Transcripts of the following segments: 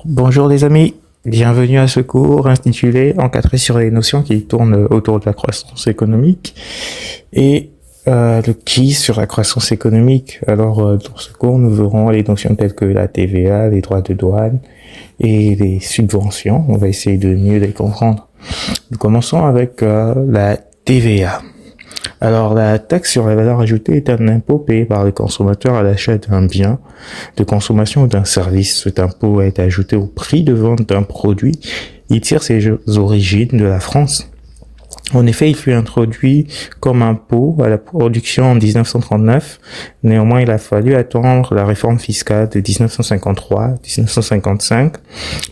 Bonjour les amis, bienvenue à ce cours intitulé Encadré sur les notions qui tournent autour de la croissance économique et le qui sur la croissance économique. Alors dans ce cours nous verrons les notions telles que la TVA, les droits de douane et les subventions. On va essayer de mieux les comprendre. Nous commençons avec la TVA. Alors, la taxe sur la valeur ajoutée est un impôt payé par le consommateur à l'achat d'un bien de consommation ou d'un service. Cet impôt est ajouté au prix de vente d'un produit. Il tire ses origines de la France. En effet, il fut introduit comme impôt à la production en 1939. Néanmoins, il a fallu attendre la réforme fiscale de 1953-1955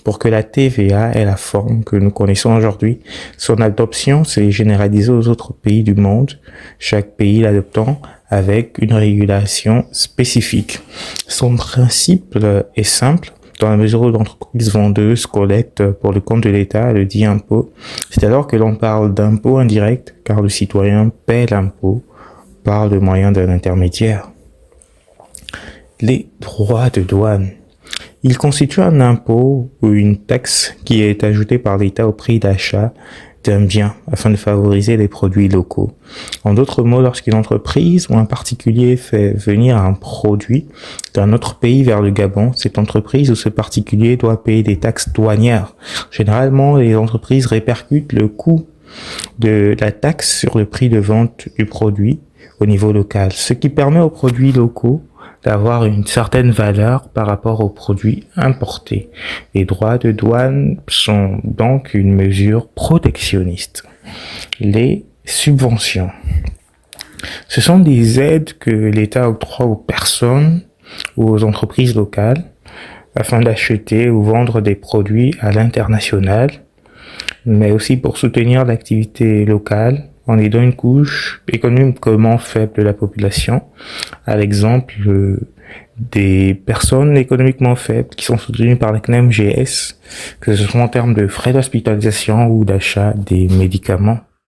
pour que la TVA ait la forme que nous connaissons aujourd'hui. Son adoption s'est généralisée aux autres pays du monde, chaque pays l'adoptant avec une régulation spécifique. Son principe est simple. Dans la mesure où l'entreprise vendeuse collecte pour le compte de l'État le dit impôt, c'est alors que l'on parle d'impôt indirect, car le citoyen paie l'impôt par le moyen d'un intermédiaire. Les droits de douane. Ils constituent un impôt ou une taxe qui est ajoutée par l'État au prix d'achat d'un bien afin de favoriser les produits locaux. En d'autres mots, lorsqu'une entreprise ou un particulier fait venir un produit d'un autre pays vers le Gabon, cette entreprise ou ce particulier doit payer des taxes douanières. Généralement, les entreprises répercutent le coût de la taxe sur le prix de vente du produit au niveau local, ce qui permet aux produits locaux d'avoir une certaine valeur par rapport aux produits importés. Les droits de douane sont donc une mesure protectionniste. Les subventions. Ce sont des aides que l'État octroie aux personnes ou aux entreprises locales afin d'acheter ou vendre des produits à l'international, mais aussi pour soutenir l'activité locale en aidant une couche économiquement faible de la population, à l'exemple des personnes économiquement faibles qui sont soutenues par la CNEMGS, que ce soit en termes de frais d'hospitalisation ou d'achat des médicaments.